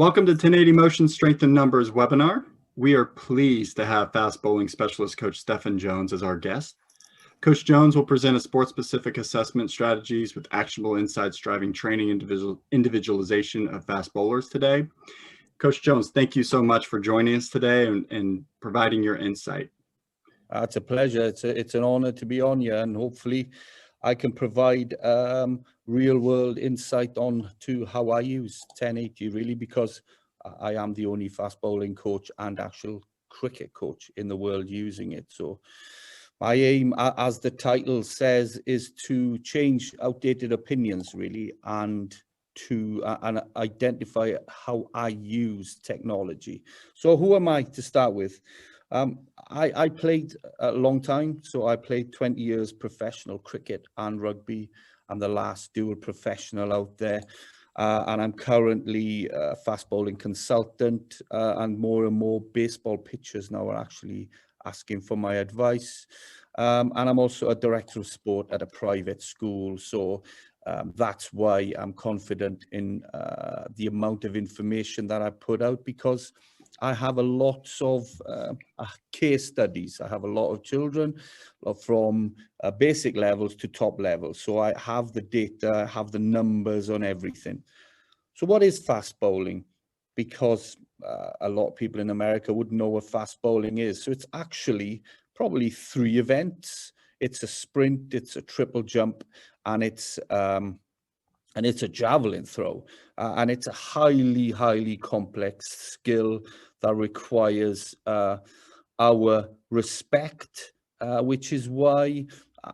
Welcome to 1080 Motion Strength in Numbers webinar. We are pleased to have fast bowling specialist Coach Steffan Jones as our guest. Coach Jones will present a sport-specific assessment strategies with actionable insights driving training individualization of fast bowlers today. Coach Jones, thank you so much for joining us today and providing your insight. It's a pleasure. It's an honor to be on here, and hopefully I can provide real-world insight on to how I use 1080, really, because I am the only fast bowling coach and actual cricket coach in the world using it. So my aim, as the title says, is to change outdated opinions, really, and to identify how I use technology. So who am I to start with? I played a long time, so I played 20 years professional cricket and rugby. I'm the last dual professional out there, and I'm currently a fast bowling consultant, and more baseball pitchers now are actually asking for my advice. And I'm also a director of sport at a private school, so that's why I'm confident in the amount of information that I put out, because I have a lot of case studies. I have a lot of children from basic levels to top levels. So I have the data, I have the numbers on everything. So what is fast bowling? Because a lot of people in America wouldn't know what fast bowling is. So it's actually probably 3 events. It's a sprint, it's a triple jump, and it's a javelin throw, and it's a highly complex skill that requires our respect, which is why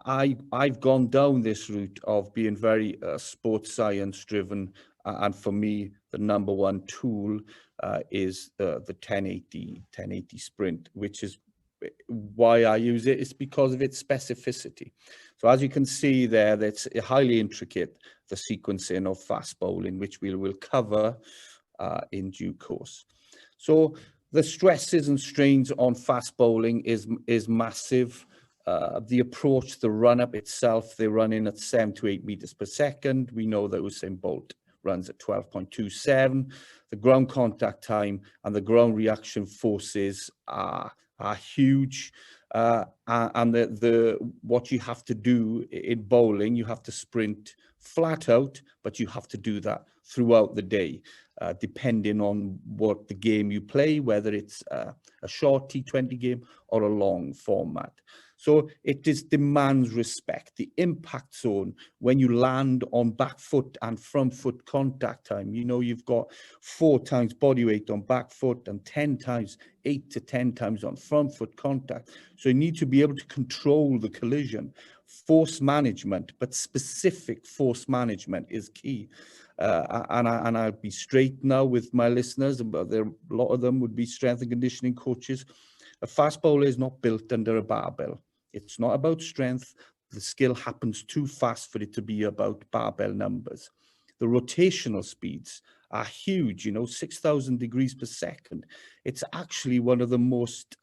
I've gone down this route of being very sports science driven, and for me the number one tool is the 1080 sprint, which is why I use it. Is because of its specificity. So as you can see there, that's highly intricate, the sequencing of fast bowling, which we will cover in due course. So the stresses and strains on fast bowling is massive. The approach, the run up itself, they run in at 7 to 8 meters per second. We know that Usain Bolt runs at 12.27. The ground contact time and the ground reaction forces are huge, and what you have to do in bowling, you have to sprint flat out, but you have to do that throughout the day, depending on what the game you play, whether it's a short T20 game or a long format. So it demands respect. The impact zone, when you land on back foot and front foot contact time, you know, you've got 4 times body weight on back foot and 8 to 10 times on front foot contact. So you need to be able to control the collision. Force management, but specific force management is key. And I'll be straight now with my listeners, but a lot of them would be strength and conditioning coaches. A fast bowler is not built under a barbell. It's not about strength. The skill happens too fast for it to be about barbell numbers. The rotational speeds are huge, 6,000 degrees per second. It's actually one of the most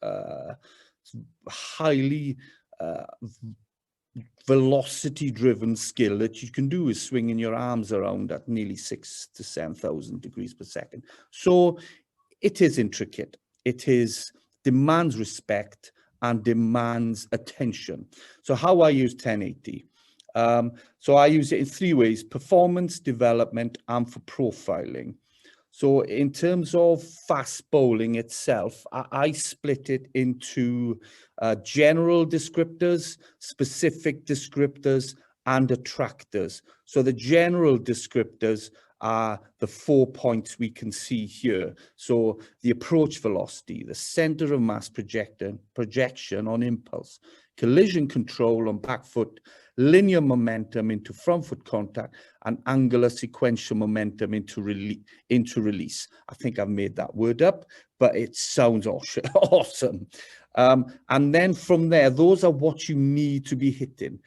highly velocity-driven skill that you can do is swinging your arms around at nearly 6,000 to 7,000 degrees per second. So it is intricate. It demands respect and demands attention. So how I use 1080. So I use it in 3 ways: performance, development, and for profiling. So in terms of fast bowling itself, I split it into general descriptors, specific descriptors, and attractors. So the general descriptors are the 4 points we can see here. So the approach velocity, the center of mass projection on impulse, collision control on back foot, linear momentum into front foot contact, and angular sequential momentum into release. I think I've made that word up, but it sounds awesome. And then from there, those are what you need to be hitting.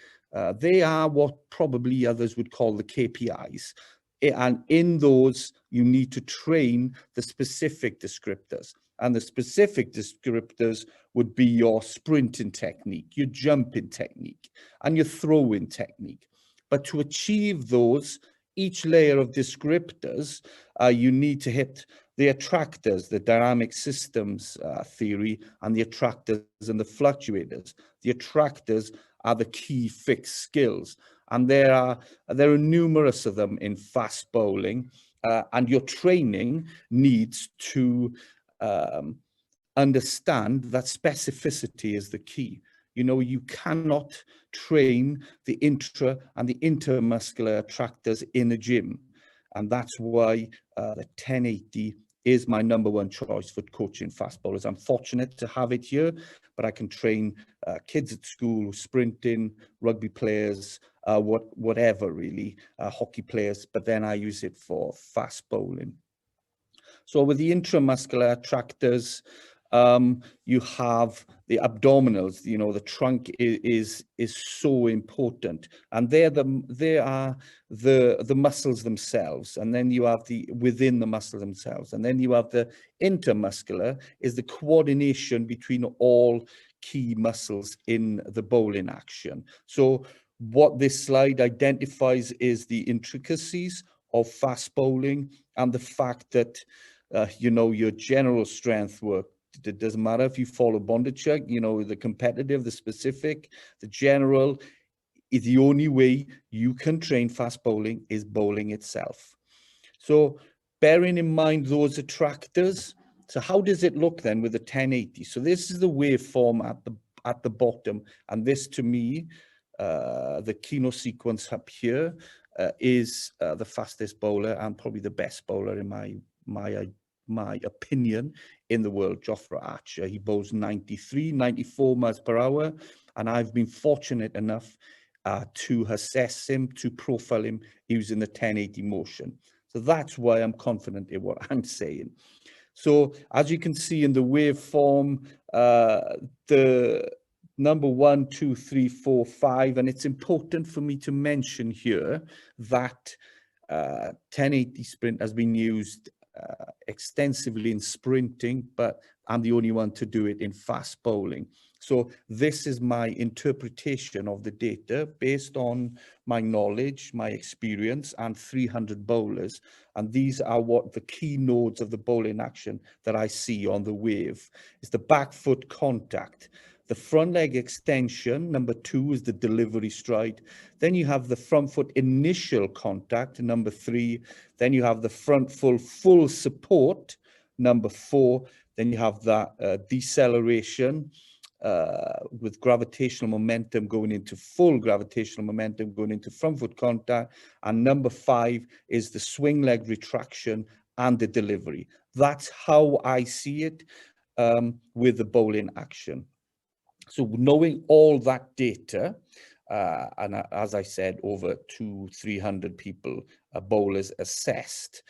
They are what probably others would call the KPIs. And in those, you need to train the specific descriptors. And the specific descriptors would be your sprinting technique, your jumping technique, and your throwing technique. But to achieve those, each layer of descriptors, you need to hit the attractors, the dynamic systems theory, and the attractors and the fluctuators. The attractors are the key fixed skills, and there are numerous of them in fast bowling, and your training needs to understand that specificity is the key. You know, you cannot train the intra and the intermuscular attractors in a gym. And that's why the 1080 is my #1 choice for coaching fast bowlers. I'm fortunate to have it here, but I can train kids at school, sprinting, rugby players, whatever really, hockey players, but then I use it for fast bowling. So with the intramuscular attractors, you have the abdominals. You know, the trunk is so important, and they are the muscles themselves, and then you have the within the muscle themselves, and then you have the intermuscular is the coordination between all key muscles in the bowling action. So what this slide identifies is the intricacies of fast bowling and the fact that you know, your general strength work. It doesn't matter if you follow Bondarchuk, you know, the competitive, the specific, the general. Is the only way you can train fast bowling is bowling itself. So bearing in mind those attractors, so how does it look then with the 1080? So this is the waveform at the bottom, and this to me, the keynote sequence up here is the fastest bowler and probably the best bowler in my opinion in the world, Jofra Archer. He bowls 93, 94 miles per hour, and I've been fortunate enough to assess him, to profile him using the 1080 motion. So that's why I'm confident in what I'm saying. So as you can see in the waveform, the number 1, 2, 3, 4, 5, and it's important for me to mention here that 1080 sprint has been used extensively in sprinting, but I'm the only one to do it in fast bowling. So this is my interpretation of the data based on my knowledge, my experience, and 300 bowlers. And these are what the key nodes of the bowling action that I see on the wave. It's the back foot contact. The front leg extension, number 2, is the delivery stride. Then you have the front foot initial contact, number 3. Then you have the front full support, number 4. Then you have that deceleration with gravitational momentum going into full gravitational momentum going into front foot contact. And number 5 is the swing leg retraction and the delivery. That's how I see it with the bowling action. So knowing all that data, and as I said, over 200-300 people, bowlers assessed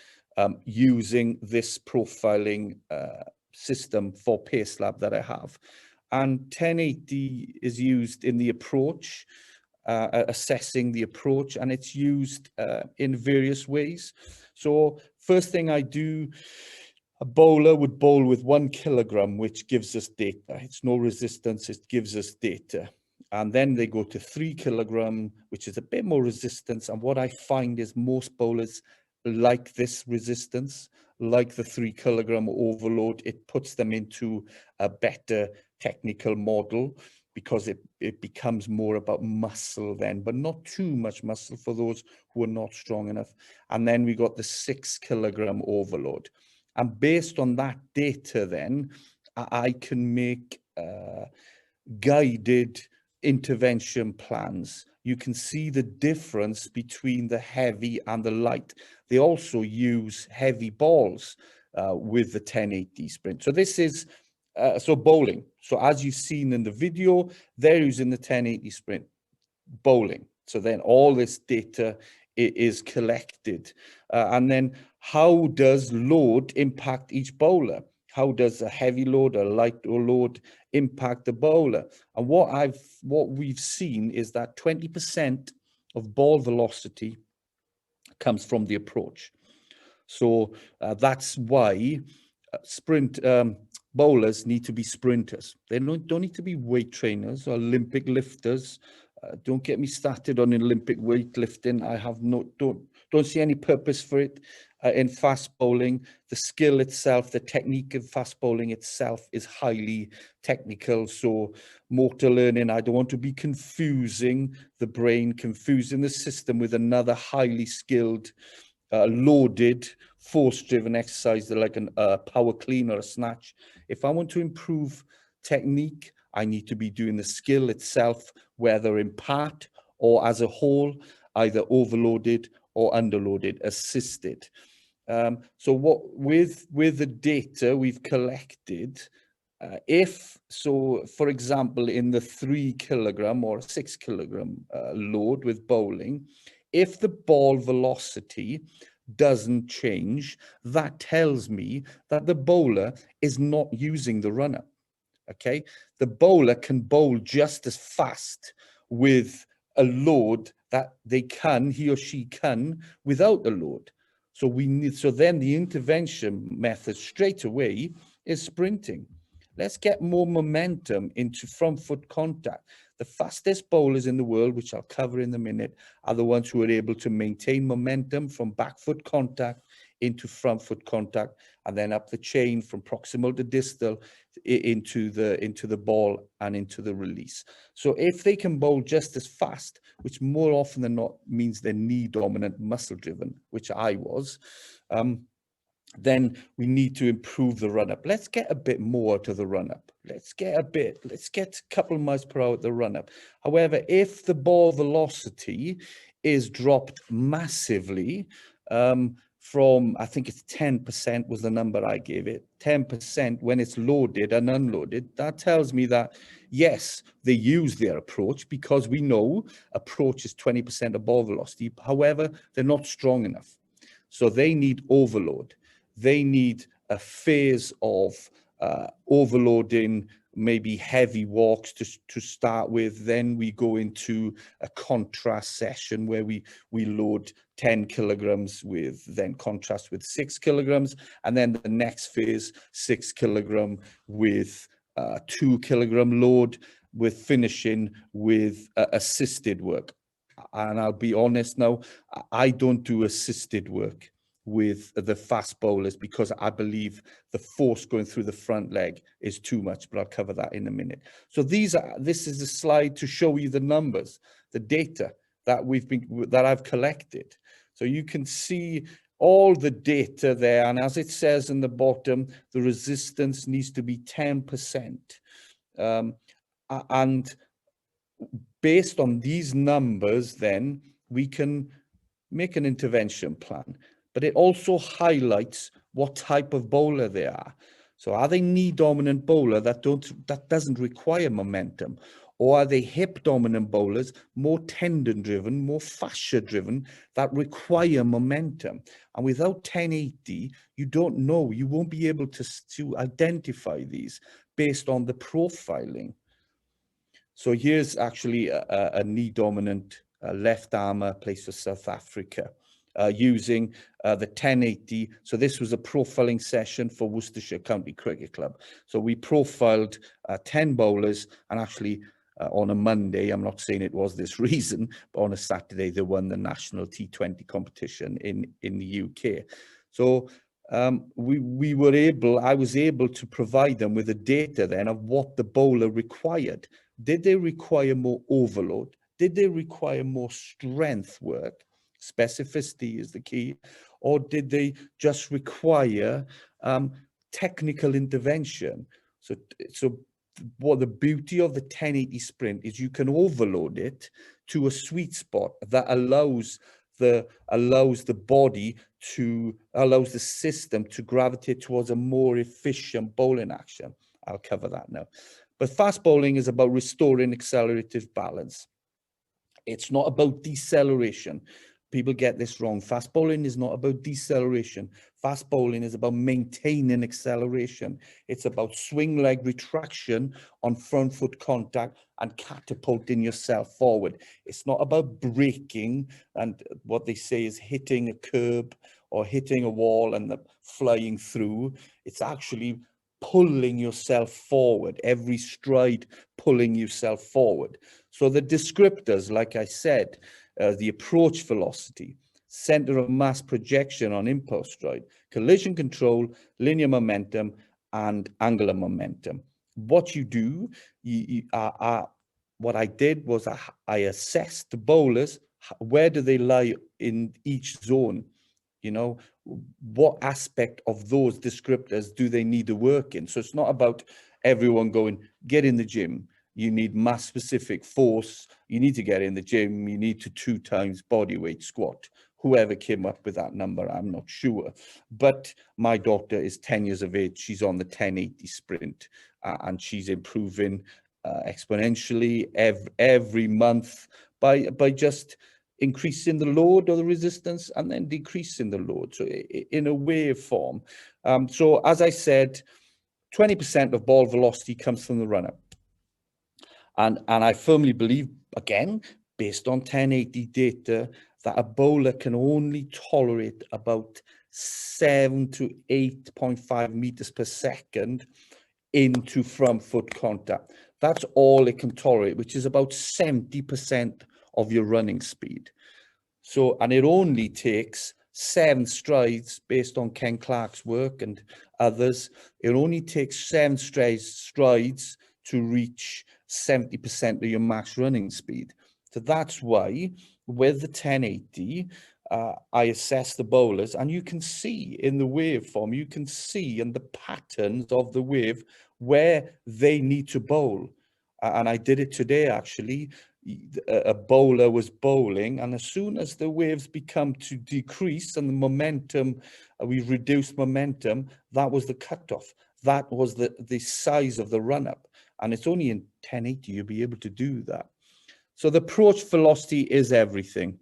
using this profiling system for PaceLab that I have. And 1080 is used in the approach, assessing the approach, and it's used in various ways. So first thing I do, a bowler would bowl with 1 kilogram, which gives us data. It's no resistance, it gives us data. And then they go to 3 kilogram, which is a bit more resistance. And what I find is most bowlers like this resistance, like the 3 kilogram overload. It puts them into a better technical model because it becomes more about muscle then, but not too much muscle for those who are not strong enough. And then we got the 6 kilogram overload. And based on that data, then I can make guided intervention plans. You can see the difference between the heavy and the light. They also use heavy balls with the 1080 sprint. So this is so bowling. So as you've seen in the video, they're using the 1080 sprint bowling. So then all this data is collected. And then how does load impact each bowler? How does a heavy load, a light load impact the bowler? And what we've seen is that 20% of ball velocity comes from the approach. So that's why sprint bowlers need to be sprinters. They don't need to be weight trainers or Olympic lifters. Don't get me started on Olympic weightlifting. I have Don't see any purpose for it in fast bowling. The skill itself, the technique of fast bowling itself is highly technical. So motor learning, I don't want to be confusing the brain, confusing the system with another highly skilled, loaded, force-driven exercise like a power clean or a snatch. If I want to improve technique, I need to be doing the skill itself, whether in part or as a whole, either overloaded or underloaded, assisted. So what with the data we've collected, for example, in the 3 kilogram or 6 kilogram load with bowling, if the ball velocity doesn't change, that tells me that the bowler is not using the runner. Okay, the bowler can bowl just as fast with a load that he or she can without a load. So then the intervention method straight away is sprinting. Let's get more momentum into front foot contact. The fastest bowlers in the world, which I'll cover in a minute, are the ones who are able to maintain momentum from back foot contact into front foot contact, and then up the chain from proximal to distal into the ball and into the release. So if they can bowl just as fast, which more often than not means they're knee dominant, muscle driven, which I was, then we need to improve the run up. Let's get a bit more to the run up. Let's get a couple of miles per hour at the run up. However, if the ball velocity is dropped massively, from, I think it's 10% was the number I gave it, 10% when it's loaded and unloaded, that tells me that, yes, they use their approach, because we know approach is 20% of ball velocity. However, they're not strong enough. So they need overload. They need a phase of overloading, maybe heavy walks to start with. Then we go into a contrast session where we load 10 kilograms with then contrast with 6 kilograms. And then the next phase, 6 kilogram with 2 kilogram load, with finishing with assisted work. And I'll be honest now, I don't do assisted work with the fast bowlers because I believe the force going through the front leg is too much, but I'll cover that in a minute. So this is a slide to show you the numbers, the data that I've collected. So you can see all the data there, and as it says in the bottom, the resistance needs to be 10%. And based on these numbers, then we can make an intervention plan. But it also highlights what type of bowler they are. So are they knee dominant bowler that doesn't require momentum? Or are they hip dominant bowlers, more tendon driven, more fascia driven, that require momentum? And without 1080, you don't know, you won't be able to identify these based on the profiling. So here's actually a knee dominant left armer placed for South Africa. Using the 1080. So this was a profiling session for Worcestershire County Cricket Club. So we profiled 10 bowlers, and actually on a Monday, I'm not saying it was this reason, but on a Saturday, they won the national T20 competition in the UK. So I was able to provide them with the data then of what the bowler required. Did they require more overload? Did they require more strength work? Specificity is the key. Or did they just require technical intervention? So what the beauty of the 1080 sprint is, you can overload it to a sweet spot that allows the system to gravitate towards a more efficient bowling action. I'll cover that now. But fast bowling is about restoring accelerative balance. It's not about deceleration. People get this wrong. Fast bowling is not about deceleration. Fast bowling is about maintaining acceleration. It's about swing leg retraction on front foot contact and catapulting yourself forward. It's not about braking and what they say is hitting a curb or hitting a wall and flying through. It's actually pulling yourself forward, every stride pulling yourself forward. So the descriptors, like I said, the approach velocity, center of mass projection on impulse stride, collision control, linear momentum, and angular momentum. What you do, what I did was I assessed the bowlers, where do they lie in each zone? You know, what aspect of those descriptors do they need to work in? So it's not about everyone going, get in the gym. You need mass specific force. You need to get in the gym. You need to 2 times body weight squat. Whoever came up with that number, I'm not sure. But my daughter is 10 years of age. She's on the 1080 sprint and she's improving exponentially every month by just increasing the load or the resistance and then decreasing the load. So in a wave form. So as I said, 20% of ball velocity comes from the run-up. And I firmly believe, again, based on 1080 data, that a bowler can only tolerate about 7 to 8.5 meters per second into front foot contact. That's all it can tolerate, which is about 70% of your running speed. So, and it only takes 7 strides based on Ken Clark's work and others. It only takes 7 strides to reach 70% of your max running speed. So that's why with the 1080, I assess the bowlers, and you can see in the waveform, you can see in the patterns of the wave where they need to bowl. And I did it today, actually. A bowler was bowling, and as soon as the waves become to decrease and the momentum, we reduced momentum, that was the cutoff. That was the size of the run-up. And it's only in 1080 you'll be able to do that. So the approach velocity is everything.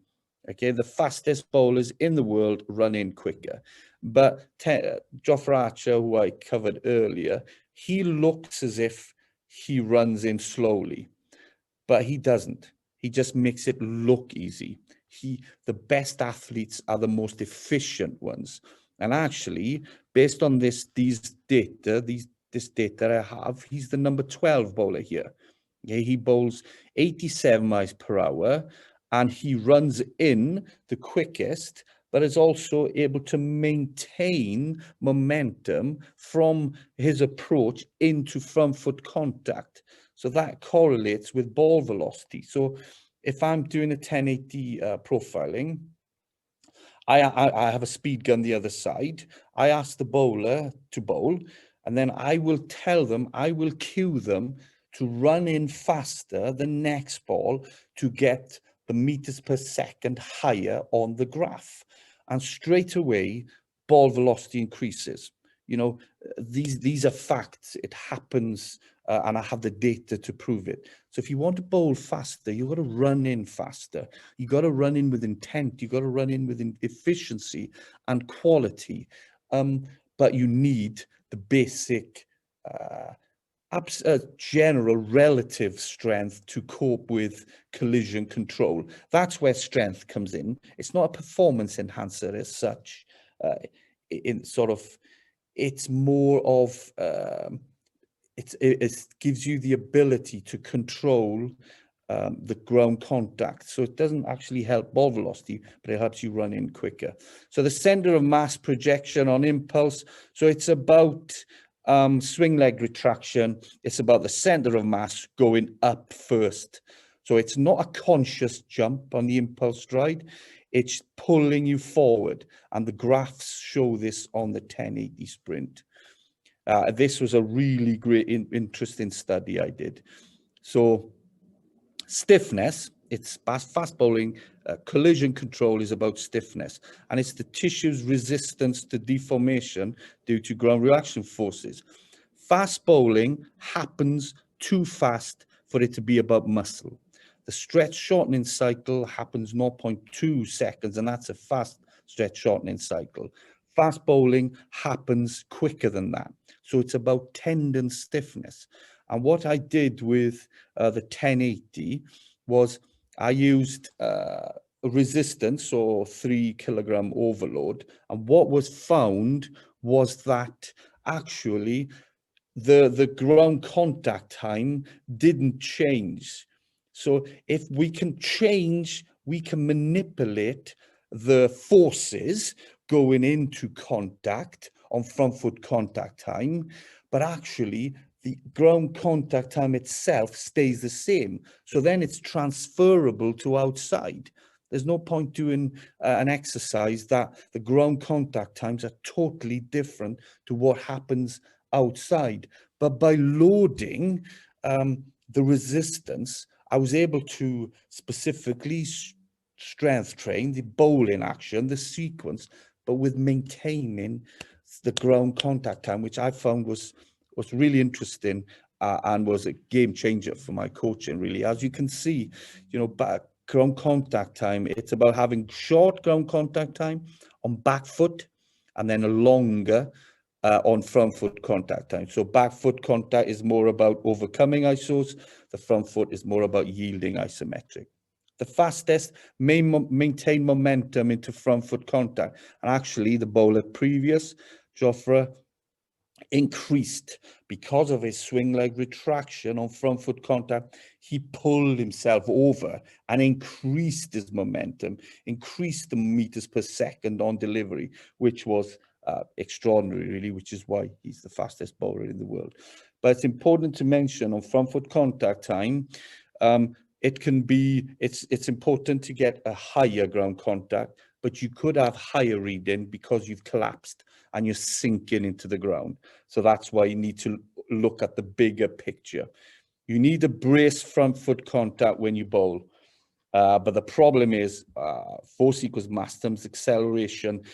Okay, the fastest bowlers in the world run in quicker. But Jofra Archer, who I covered earlier, he looks as if he runs in slowly, but he doesn't. He just makes it look easy. The best athletes are the most efficient ones. And actually, based on this data I have, he's the number 12 bowler here. Okay, he bowls 87 miles per hour and he runs in the quickest, but is also able to maintain momentum from his approach into front foot contact. So that correlates with ball velocity. So if I'm doing a 1080 profiling, I have a speed gun the other side. I ask the bowler to bowl, and then I will tell them, I will cue them to run in faster the next ball to get the meters per second higher on the graph. And straight away, ball velocity increases. You know, these are facts. It happens, and I have the data to prove it. So if you want to bowl faster, you've got to run in faster. You got to run in with intent. You got to run in with efficiency and quality. But you need the basic, general relative strength to cope with collision control. That's where strength comes in. It's not a performance enhancer as such. It's more of it gives you the ability to control the ground contact. So it doesn't actually help ball velocity, but it helps you run in quicker. So the center of mass projection on impulse. So it's about swing leg retraction. It's about the center of mass going up first. So it's not a conscious jump on the impulse stride. It's pulling you forward. And the graphs show this on the 1080 sprint. This was a really great, interesting study I did. So stiffness, it's fast bowling, collision control is about stiffness, and it's the tissue's resistance to deformation due to ground reaction forces. Fast bowling happens too fast for it to be about muscle. The stretch shortening cycle happens 0.2 seconds, and that's a fast stretch shortening cycle. Fast bowling happens quicker than that. So it's about tendon stiffness. And what I did with the 1080 was I used resistance or 3 kilogram overload. And what was found was that actually the ground contact time didn't change. So if we can change, we can manipulate the forces going into contact on front foot contact time, but actually the ground contact time itself stays the same. So then it's transferable to outside. There's no point doing an exercise that the ground contact times are totally different to what happens outside. But by loading the resistance, I was able to specifically strength train the bowling action, the sequence, but with maintaining the ground contact time, which I found was really interesting and was a game changer for my coaching, really. As you can see, you know, ground contact time, it's about having short ground contact time on back foot and then a longer on front foot contact time. So back foot contact is more about overcoming isos. The front foot is more about yielding isometric. The fastest may maintain momentum into front foot contact. And actually the bowler previous, Jofra, increased because of his swing leg retraction on front foot contact. He pulled himself over and increased his momentum, increased the meters per second on delivery, which was extraordinary, really, which is why he's the fastest bowler in the world. But it's important to mention on front foot contact time, it's important to get a higher ground contact, but you could have higher reading because you've collapsed and you're sinking into the ground. So that's why you need to look at the bigger picture. You need a brace front foot contact when you bowl. But the problem is force equals mass times acceleration.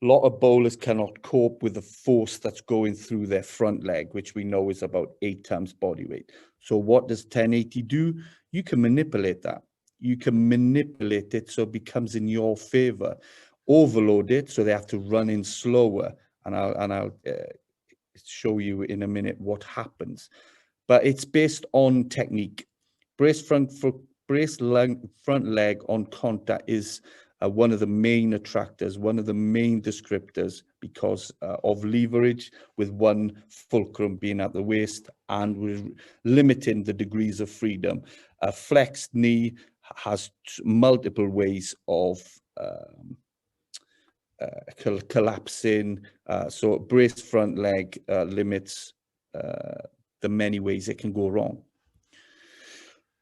A lot of bowlers cannot cope with the force that's going through their front leg, which we know is about 8 times body weight. So what does 1080 do? You can manipulate that. You can manipulate it so it becomes in your favor. Overload it so they have to run in slower. And I'll show you in a minute what happens. But it's based on technique. Brace front leg on contact is one of the main attractors, one of the main descriptors because of leverage, with one fulcrum being at the waist and we're limiting the degrees of freedom. A flexed knee has multiple ways of collapsing. So brace front leg limits the many ways it can go wrong.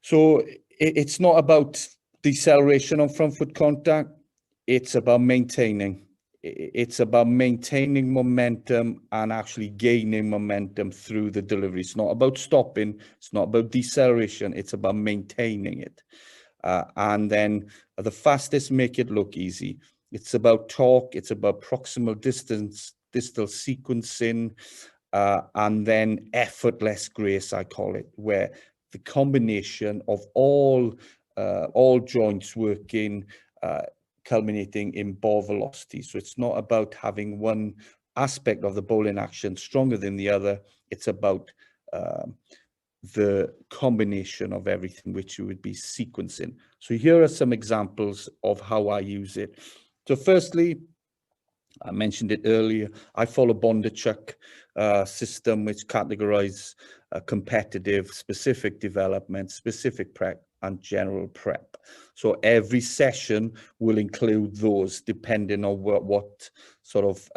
So it's not about deceleration on front foot contact. It's about maintaining. It's about maintaining momentum and actually gaining momentum through the delivery. It's not about stopping. It's not about deceleration. It's about maintaining it. And then the fastest make it look easy. It's about torque. It's about proximal distance, distal sequencing, and then effortless grace, I call it, where the combination of all joints working, culminating in ball velocity. So it's not about having one aspect of the bowling action stronger than the other. It's about the combination of everything, which you would be sequencing. So here are some examples of how I use it. So firstly, I mentioned it earlier, I follow Bondarchuk system, which categorizes competitive, specific development, specific prep, and general prep. So every session will include those depending on what sort of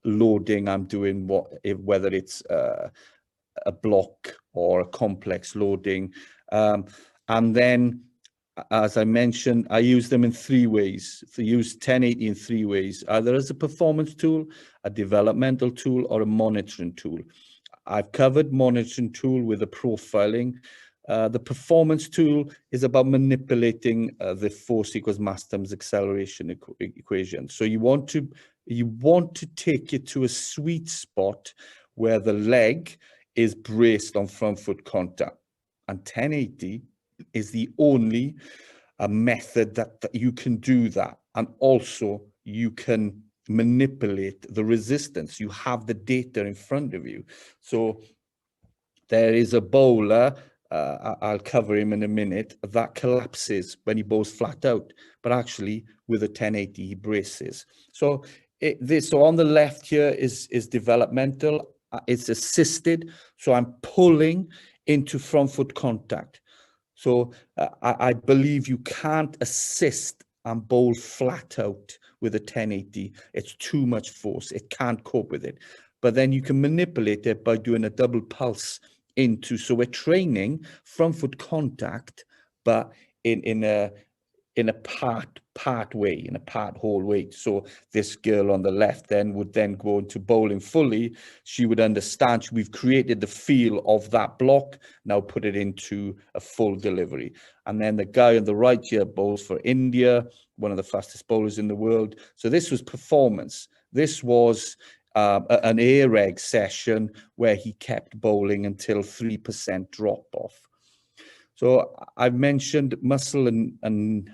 loading I'm doing, whether it's a block or a complex loading. And then, as I mentioned, I use them in 3 ways. So use 1080 in 3 ways, either as a performance tool, a developmental tool, or a monitoring tool. I've covered monitoring tool with the profiling. The performance tool is about manipulating the force equals mass times acceleration equation. So you want to take it to a sweet spot where the leg is braced on front foot contact, and 1080 is the only method that you can do that. And also you can manipulate the resistance. You have the data in front of you. So there is a bowler, I'll cover him in a minute, that collapses when he bowls flat out, but actually with a 1080 he braces. So so on the left here is developmental. It's assisted, so I'm pulling into front foot contact. So I believe you can't assist and bowl flat out with a 1080. It's too much force. It can't cope with it. But then you can manipulate it by doing a double pulse into, so we're training front foot contact, but in a part way, in a part whole way. So this girl on the left then would then go into bowling fully. She would understand we've created the feel of that block, now put it into a full delivery. And then the guy on the right here bowls for India, one of the fastest bowlers in the world. So this was performance. This was an air egg session where he kept bowling until 3% drop off. So I've mentioned muscle and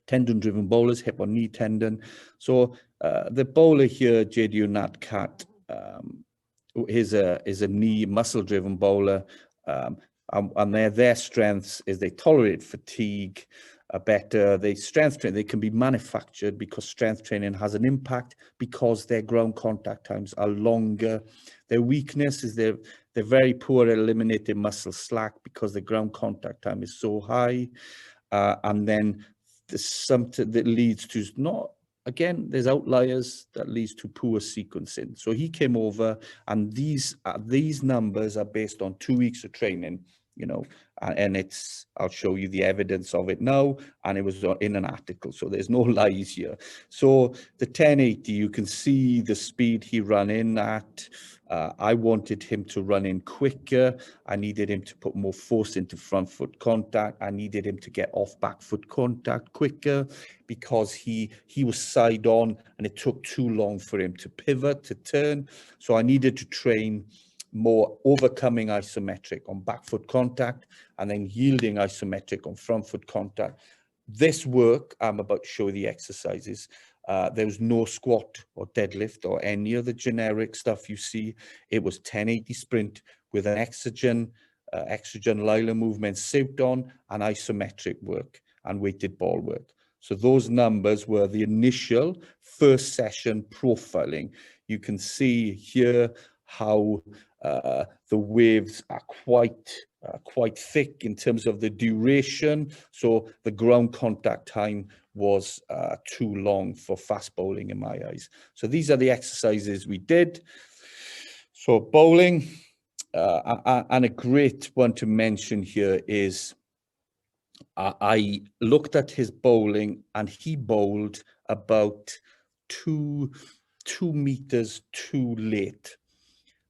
tendon-driven bowlers, hip or knee tendon. So the bowler here, JD Natkat, is a knee muscle-driven bowler, and their strengths is they tolerate fatigue better. They strength train. They can be manufactured because strength training has an impact because their ground contact times are longer. Their weakness is they're very poor at eliminating muscle slack because the ground contact time is so high, and then there's something that leads to not. Again, there's outliers that leads to poor sequencing. So he came over, and these numbers are based on 2 weeks of training, you know, and it's, I'll show you the evidence of it now, and it was in an article, so there's no lies here. So the 1080, you can see the speed he ran in at. I wanted him to run in quicker. I needed him to put more force into front foot contact. I needed him to get off back foot contact quicker because he was side on and it took too long for him to pivot, to turn. So I needed to train more overcoming isometric on back foot contact and then yielding isometric on front foot contact. This work, I'm about to show you the exercises. There was no squat or deadlift or any of the generic stuff you see. It was 1080 sprint with an exogen Lila movement suit on and isometric work and weighted ball work. So those numbers were the initial first session profiling. You can see here how the waves are quite thick in terms of the duration. So the ground contact time was too long for fast bowling in my eyes. So these are the exercises we did. So bowling, and a great one to mention here is I looked at his bowling and he bowled about two meters too late.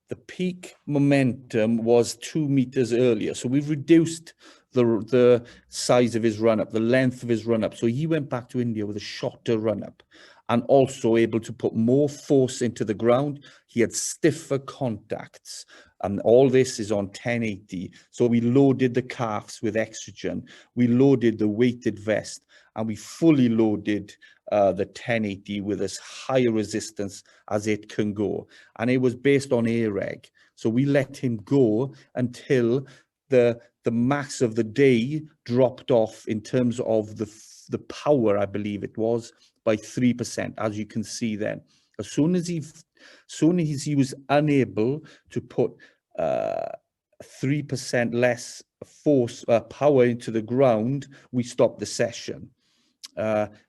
The peak momentum was 2 meters earlier. So we've reduced the size of his run-up, the length of his run-up. So he went back to India with a shorter run-up and also able to put more force into the ground. He had stiffer contacts. And all this is on 1080. So we loaded the calves with exogen. We loaded the weighted vest and we fully loaded the 1080 with as high a resistance as it can go. And it was based on air egg. So we let him go until the max of the day dropped off in terms of the power, I believe it was, by 3%, as you can see then. As soon as he was unable to put 3% less force, power into the ground, we stopped the session.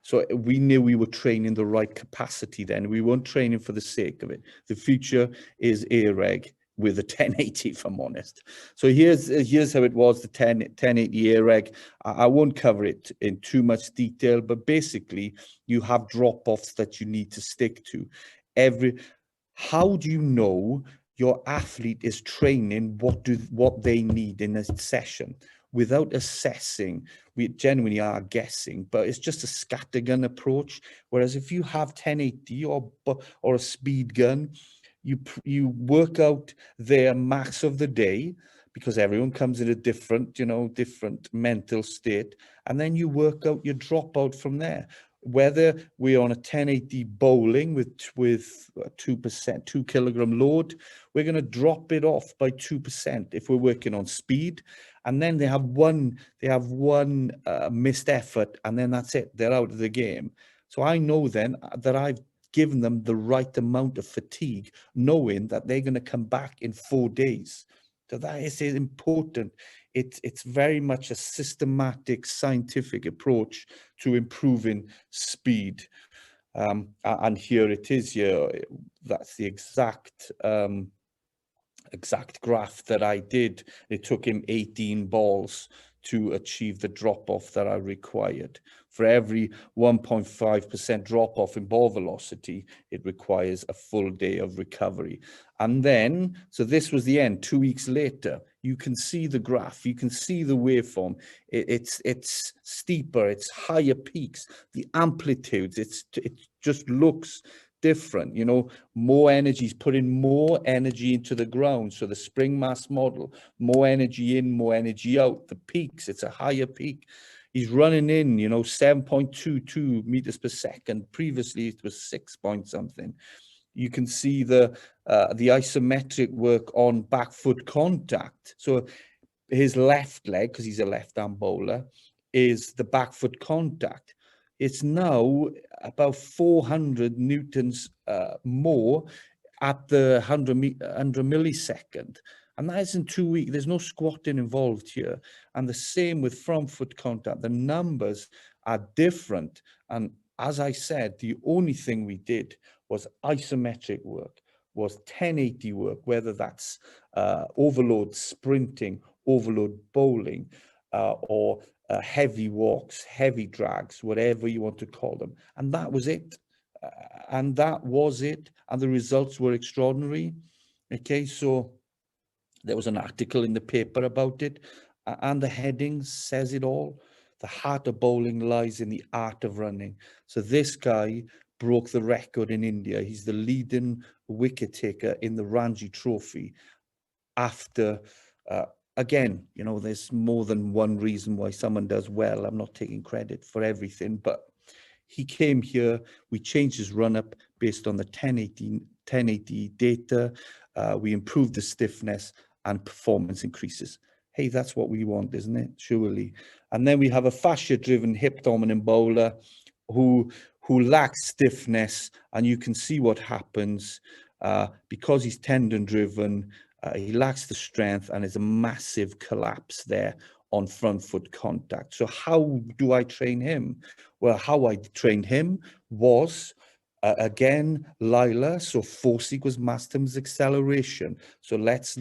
So we knew we were training the right capacity then. We weren't training for the sake of it. The future is air egg with a 1080, if I'm honest. So here's how it was, the 1080 air egg. I won't cover it in too much detail, but basically you have drop-offs that you need to stick to. How do you know your athlete is training what they need in a session? Without assessing, we genuinely are guessing, but it's just a scattergun approach. Whereas if you have 1080 or a speed gun, you work out their max of the day because everyone comes in a different mental state, and then you work out your dropout from there. Whether we're on a 1080 bowling with 2%, 2 kilogram load, we're going to drop it off by 2% if we're working on speed. And then they have one missed effort, and then that's it. They're out of the game. So I know then that I've given them the right amount of fatigue, knowing that they're going to come back in 4 days. So that is important. It's very much a systematic, scientific approach to improving speed. And here it is here. That's the exact graph that I did. It took him 18 balls to achieve the drop-off that I required. For every 1.5% drop-off in ball velocity, it requires a full day of recovery. And then, so this was the end. 2 weeks later, you can see the graph, you can see the waveform. It's steeper, it's higher peaks, the amplitudes, it just looks different, you know, more energy, he's putting more energy into the ground. So the spring mass model, more energy in, more energy out. The peaks, it's a higher peak. He's running in, you know, 7.22 meters per second. Previously, it was 6 point something. You can see the isometric work on back foot contact. So his left leg, because he's a left-hand bowler, is the back foot contact. It's now about 400 newtons more at the 100 millisecond. And that isn't 2 weeks. There's no squatting involved here. And the same with front foot contact. The numbers are different. And as I said, the only thing we did was isometric work, was 1080 work, whether that's overload sprinting, overload bowling, or heavy walks, heavy drags, whatever you want to call them. And that was it. And that was it. And the results were extraordinary. Okay, so there was an article in the paper about it, and the heading says it all. The heart of bowling lies in the art of running. So this guy broke the record in India. He's the leading wicket taker in the Ranji Trophy after, again, you know, there's more than one reason why someone does well. I'm not taking credit for everything, but he came here, we changed his run-up based on the 1080 data. We improved the stiffness and performance increases. Hey, that's what we want, isn't it? Surely. And then we have a fascia-driven hip dominant bowler who lacks stiffness, and you can see what happens because he's tendon-driven. He lacks the strength, and there's a massive collapse there on front foot contact. So how do I train him? Well, how I trained him was, again, Lila, so force equals mass times acceleration. So let's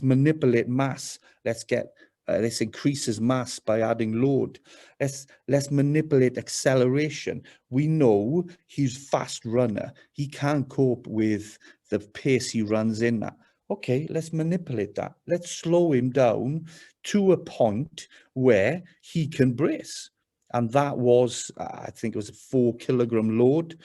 manipulate mass. Let's increase his mass by adding load. Let's manipulate acceleration. We know he's a fast runner. He can't cope with the pace he runs in at. Okay, let's manipulate that. Let's slow him down to a point where he can brace. And that was, I think it was a 4-kilogram load.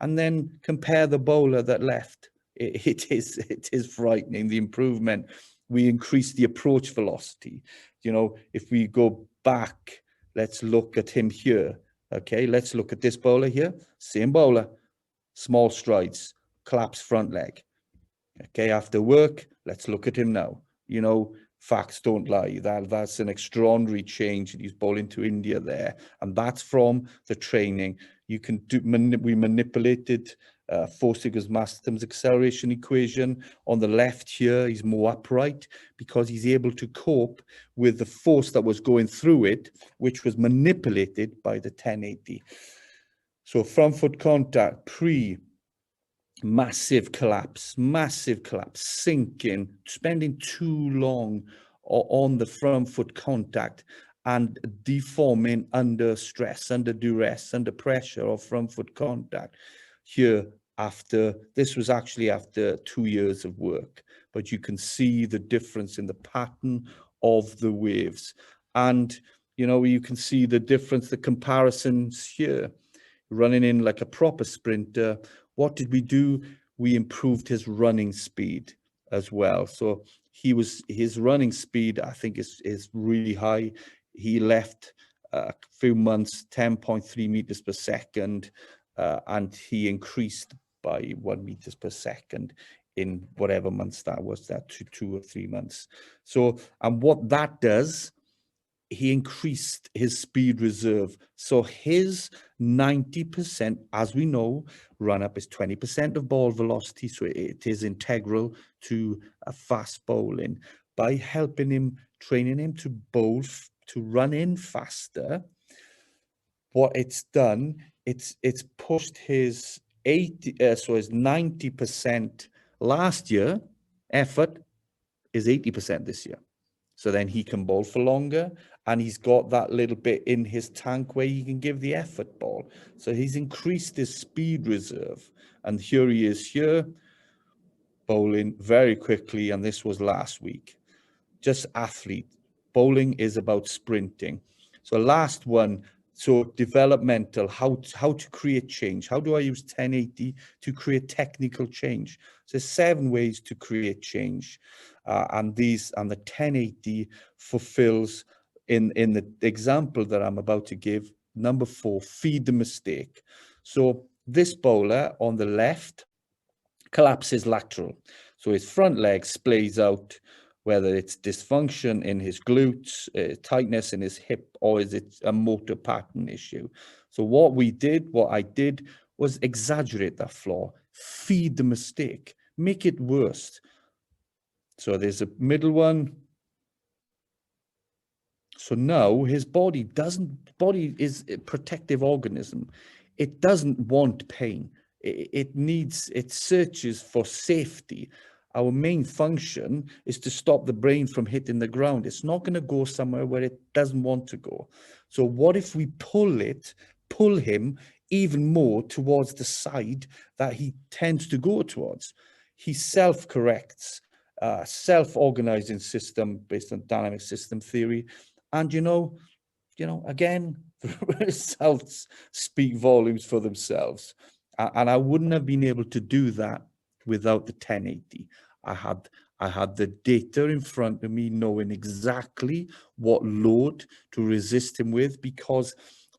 And then compare the bowler that left. It is frightening, the improvement. We increased the approach velocity. You know, if we go back, let's look at him here. Okay, let's look at this bowler here. Same bowler, small strides, collapsed front leg. Okay, after work, let's look at him now. You know, facts don't lie. That's an extraordinary change. He's bowling to India there. And that's from the training. You can do, we manipulated force equals mass times acceleration equation. On the left here, he's more upright because he's able to cope with the force that was going through it, which was manipulated by the 1080. So front foot contact, massive collapse, sinking, spending too long on the front foot contact and deforming under stress, under duress, under pressure of front foot contact. Here, this was actually after 2 years of work, but you can see the difference in the pattern of the waves. And, you know, you can see the difference, the comparisons here, running in like a proper sprinter. What did we do? We improved his running speed as well. So his running speed, I think, is really high. He left a few months, 10.3 meters per second, and he increased by 1 meters per second in whatever months that was, that 2 or 3 months. So, and what that does, he increased his speed reserve. So his 90%, as we know, run up is 20% of ball velocity. So it is integral to a fast bowling. by helping him, training him to bowl, to run in faster, what it's done, it's pushed his 90% last year effort is 80% this year. So then he can bowl for longer, and he's got that little bit in his tank where he can give the effort ball. So he's increased his speed reserve. And here he is here, bowling very quickly, and this was last week. Just athlete. Bowling is about sprinting. So last one, so developmental, how to create change. How do I use 1080 to create technical change? So there's 7 ways to create change. And the 1080 fulfills in the example that I'm about to give, number 4, feed the mistake. So this bowler on the left collapses lateral. So his front leg splays out, whether it's dysfunction in his glutes, tightness in his hip, or is it a motor pattern issue? So what I did was exaggerate that flaw, feed the mistake, make it worse. So there's a middle one. So now his body is a protective organism. It doesn't want pain. It searches for safety. Our main function is to stop the brain from hitting the ground. It's not going to go somewhere where it doesn't want to go. So what if we pull him even more towards the side that he tends to go towards? He self-corrects, self-organizing system based on dynamic system theory. And again, the results speak volumes for themselves. And I wouldn't have been able to do that without the 1080. I had the data in front of me, knowing exactly what load to resist him with, because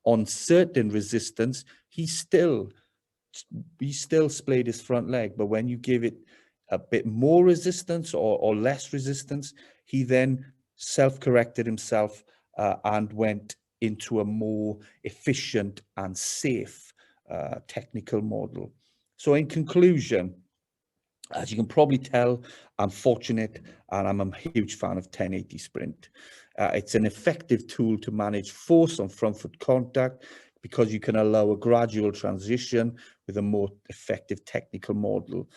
on certain resistance, he still splayed his front leg. But when you give it a bit more resistance or less resistance, he then self-corrected himself and went into a more efficient and safe technical model. So in conclusion, as you can probably tell, I'm fortunate and I'm a huge fan of 1080 Sprint. It's an effective tool to manage force on front foot contact because you can allow a gradual transition with a more effective technical model.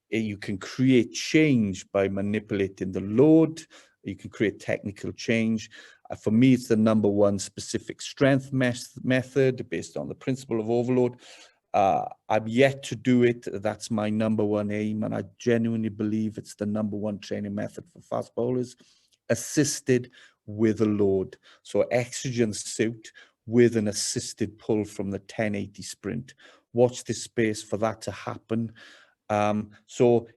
You can create change by manipulating the load. You can create technical change. For me, it's the #1 specific strength method based on the principle of overload. I've yet to do it. That's my #1 aim, and I genuinely believe it's the #1 training method for fast bowlers, assisted with a load. So exogen suit with an assisted pull from the 1080 Sprint. Watch this space for that to happen. So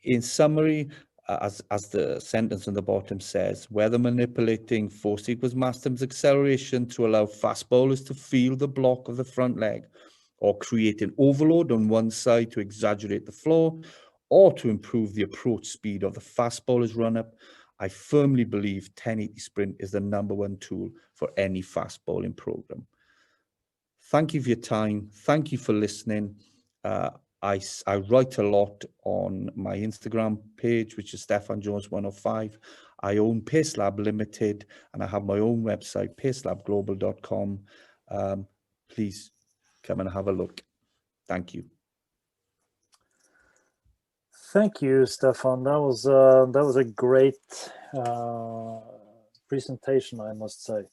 in summary, as the sentence on the bottom says, whether manipulating force equals mass times acceleration to allow fast bowlers to feel the block of the front leg, or create an overload on one side to exaggerate the flow, or to improve the approach speed of the fast bowler's run-up, I firmly believe 1080 Sprint is the #1 tool for any fast bowling program. Thank you for your time. Thank you for listening. I write a lot on my Instagram page, which is Steffan Jones 105. I own PaceLab Limited, and I have my own website, pacelabglobal.com. Please come and have a look. Thank you. Thank you, Steffan. That was a great presentation, I must say.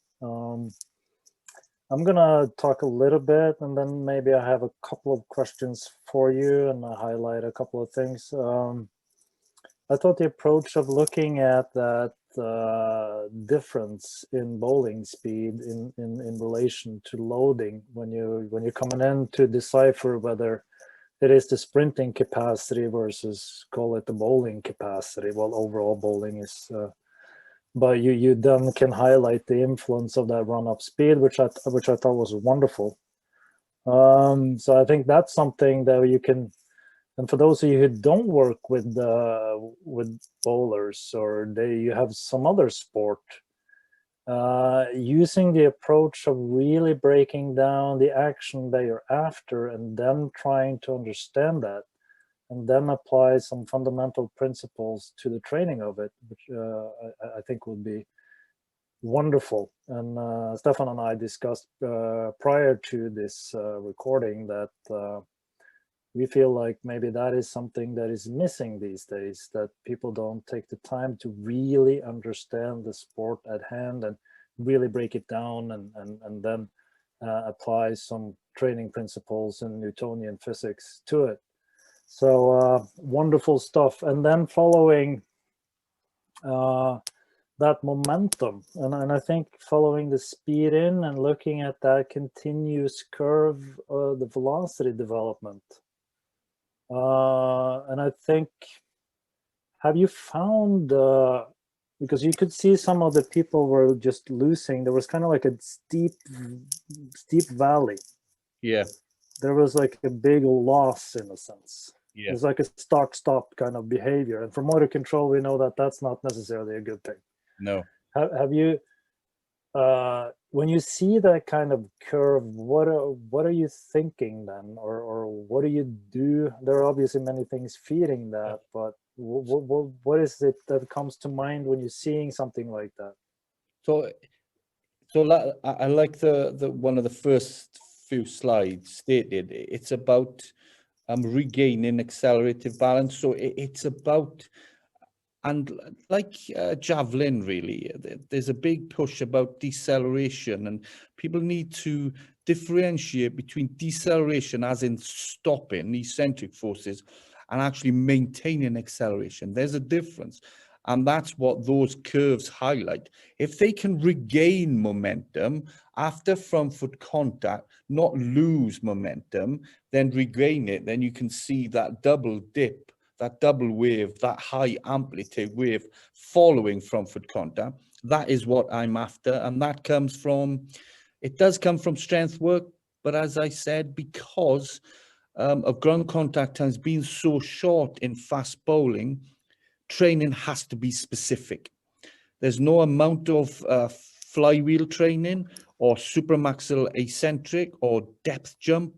I'm gonna talk a little bit, and then maybe I have a couple of questions for you, and I highlight a couple of things. I thought the approach of looking at that difference in bowling speed in relation to loading when you're coming in to decipher whether it is the sprinting capacity versus, call it, the bowling capacity. Well, overall bowling is, but you then can highlight the influence of that run-up speed, which I thought was wonderful. So I think that's something that you can. And for those of you who don't work with bowlers, or you have some other sport, using the approach of really breaking down the action that you're after and then trying to understand that and then apply some fundamental principles to the training of it, which I think would be wonderful. And Steffan and I discussed prior to this recording that we feel like maybe that is something that is missing these days, that people don't take the time to really understand the sport at hand and really break it down and then apply some training principles and Newtonian physics to it. So wonderful stuff. And then following that momentum, and I think following the speed in and looking at that continuous curve, the velocity development. And I think, have you found, because you could see some of the people were just losing, there was kind of like a steep valley. Yeah. There was like a big loss in a sense. Yeah. It's like a start-stop kind of behavior. And for motor control, we know that that's not necessarily a good thing. No. Have you, when you see that kind of curve, what are you thinking then, or what do you do? There are obviously many things feeding that, but what is it that comes to mind when you're seeing something like that? So I like the one of the first few slides stated. It's about regaining accelerative balance. So it's about, and like javelin, really, there's a big push about deceleration, and people need to differentiate between deceleration, as in stopping eccentric forces, and actually maintaining acceleration. There's a difference. And that's what those curves highlight. If they can regain momentum after front foot contact, not lose momentum, then regain it, then you can see that double dip, that double wave, that high amplitude wave following front foot contact. That is what I'm after. And that comes from, it does come from strength work, but as I said, because of ground contact times being so short in fast bowling, training has to be specific. There's no amount of flywheel training or supramaxillary eccentric or depth jump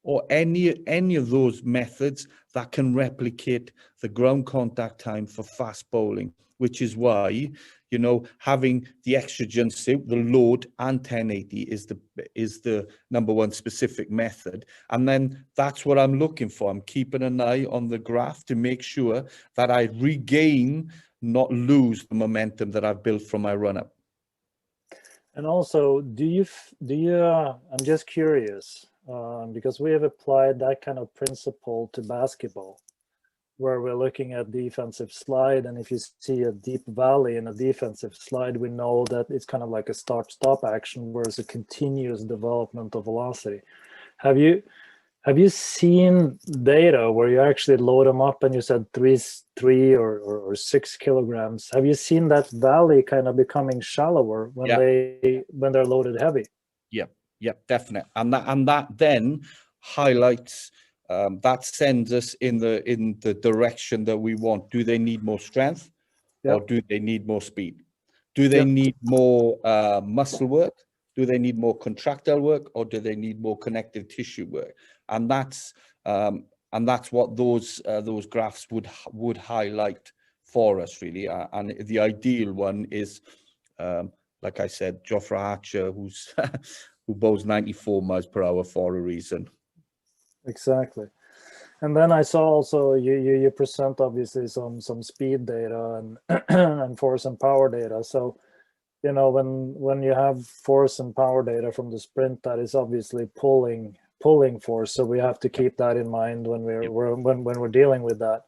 or any of those methods that can replicate the ground contact time for fast bowling, which is why, you know, having the exigency, the load and 1080 is the number one specific method. And then that's what I'm looking for. I'm keeping an eye on the graph to make sure that I regain, not lose the momentum that I've built from my run up. And also, do you I'm just curious, because we have applied that kind of principle to basketball, where we're looking at defensive slide, and if you see a deep valley in a defensive slide, we know that it's kind of like a start-stop action, where it's a continuous development of velocity. Have you seen data where you actually load them up and you said 3 or 6 kilograms? Have you seen that valley kind of becoming shallower when they're loaded heavy? Yeah, definitely. And that then highlights, that sends us in the direction that we want. Do they need more strength, or do they need more speed? Do they need more muscle work? Do they need more contractile work, or do they need more connective tissue work? And that's what those graphs would highlight for us, really. And the ideal one is, like I said, Jofra Archer, who's who bows 94 miles per hour for a reason. Exactly. And then I saw also you present obviously some speed data and and force and power data. So, you know, when you have force and power data from the sprint, that is obviously pulling force. So we have to keep that in mind when we're dealing with that.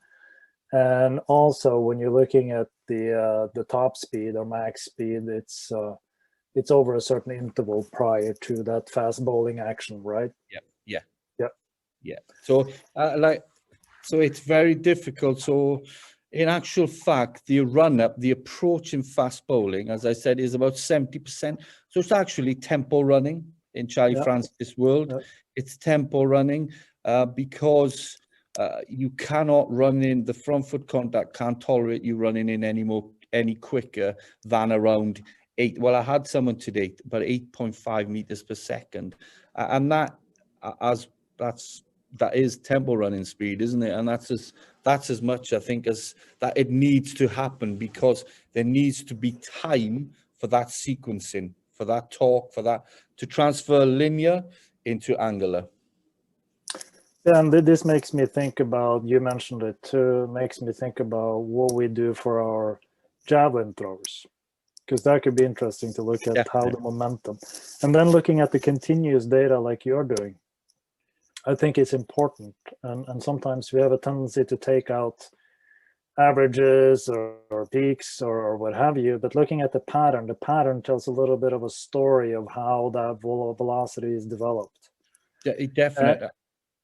And also when you're looking at the top speed or max speed, it's over a certain interval prior to that fast bowling action, right? Yeah. So so it's very difficult. So in actual fact, the run up, the approach in fast bowling, as I said, is about 70%. So it's actually tempo running in Charlie Francis world. It's tempo running because you cannot run in, the front foot contact can't tolerate you running in any quicker than around 8. Well, I had someone today, about 8.5 meters per second. And that's tempo running speed, isn't it? And that's as much, I think, as that it needs to happen, because there needs to be time for that sequencing, for that torque, for that to transfer linear into angular. Yeah, and this makes me think about, you mentioned it too, makes me think about what we do for our javelin throwers, because that could be interesting to look at how the momentum, and then looking at the continuous data like you're doing. I think it's important, and sometimes we have a tendency to take out averages or peaks or what have you, but looking at the pattern tells a little bit of a story of how that velocity is developed. Yeah, it definitely.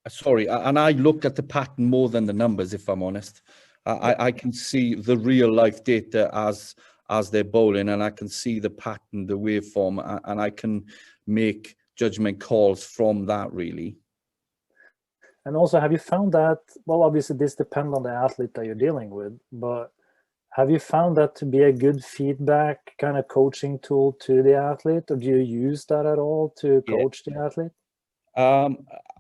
Sorry, and I look at the pattern more than the numbers, if I'm honest. I can see the real life data as they're bowling, and I can see the pattern, the waveform, and I can make judgment calls from that, really. And also, have you found that, well, obviously this depends on the athlete that you're dealing with, but have you found that to be a good feedback kind of coaching tool to the athlete, or do you use that at all to coach the athlete?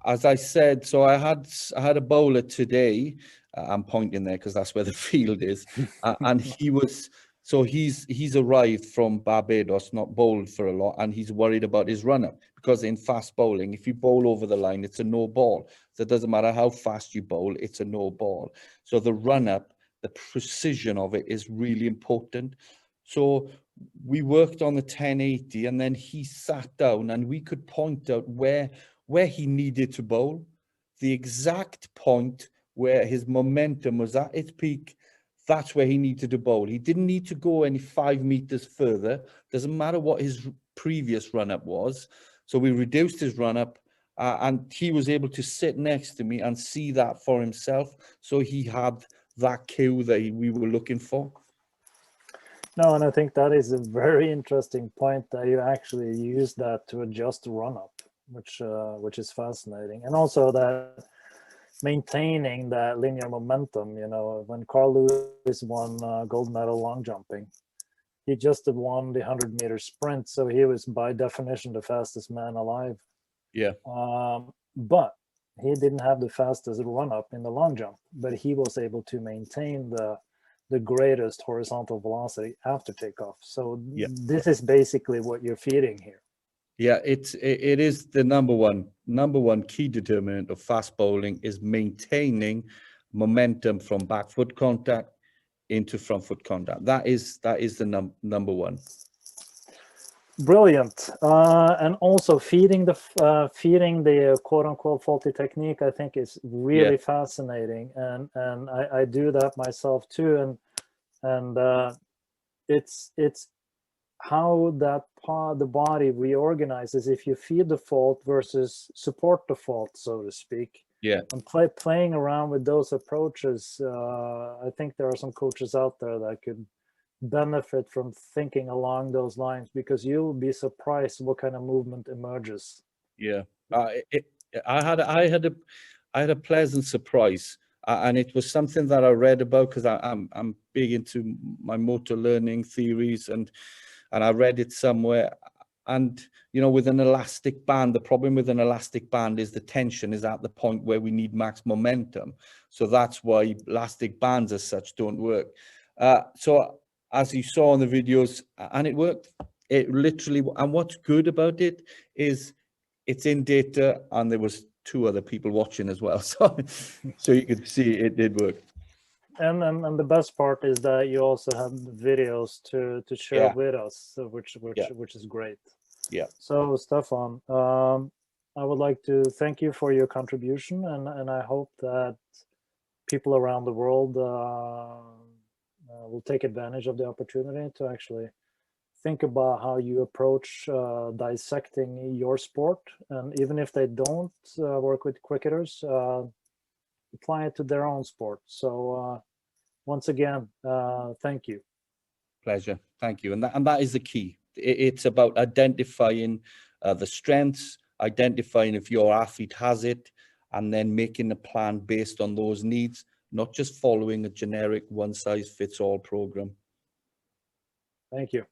As I said, so I had a bowler today. I'm pointing there because that's where the field is, and he's arrived from Barbados, not bowled for a lot, and he's worried about his run up, because in fast bowling, if you bowl over the line, it's a no ball. So it doesn't matter how fast you bowl, it's a no ball. So the run up, the precision of it is really important. So we worked on the 1080, and then he sat down and we could point out where he needed to bowl, the exact point where his momentum was at its peak. That's where he needed to bowl. He didn't need to go any 5 meters further. Doesn't matter what his previous run-up was. So we reduced his run-up, and he was able to sit next to me and see that for himself. So he had that cue that we were looking for. No, and I think that is a very interesting point, that you actually use that to adjust run-up, which is fascinating. And also that maintaining that linear momentum, you know, when Carl Lewis won gold medal long jumping, he just won the 100-meter sprint, so he was by definition the fastest man alive. Yeah. But he didn't have the fastest run-up in the long jump, but he was able to maintain the greatest horizontal velocity after takeoff. So this is basically what you're feeding here. Yeah, it is the number one key determinant of fast bowling is maintaining momentum from back foot contact into front foot contact. That is the number one. Brilliant. And also feeding the quote unquote faulty technique, I think is really fascinating. And I do that myself too. And it's how that the body reorganizes if you feed the fault versus support the fault, so to speak. Yeah. And playing around with those approaches, I think there are some coaches out there that could benefit from thinking along those lines, because you'll be surprised what kind of movement emerges. Yeah, I had a pleasant surprise, and it was something that I read about, because I'm big into my motor learning theories, and I read it somewhere. And you know, with an elastic band, the problem with an elastic band is the tension is at the point where we need max momentum. So that's why elastic bands as such don't work. So as you saw in the videos, and it worked. It literally, and what's good about it is it's in data, and there was 2 other people watching as well. So you could see it did work. And the best part is that you also have videos to share with us, which is great. Yeah. So Steffan, I would like to thank you for your contribution, and I hope that people around the world will take advantage of the opportunity to actually think about how you approach dissecting your sport, and even if they don't work with cricketers, apply it to their own sport. So once again, thank you. Pleasure. Thank you. And that is the key. It's about identifying the strengths, identifying if your athlete has it, and then making a plan based on those needs, not just following a generic one-size-fits-all program. Thank you.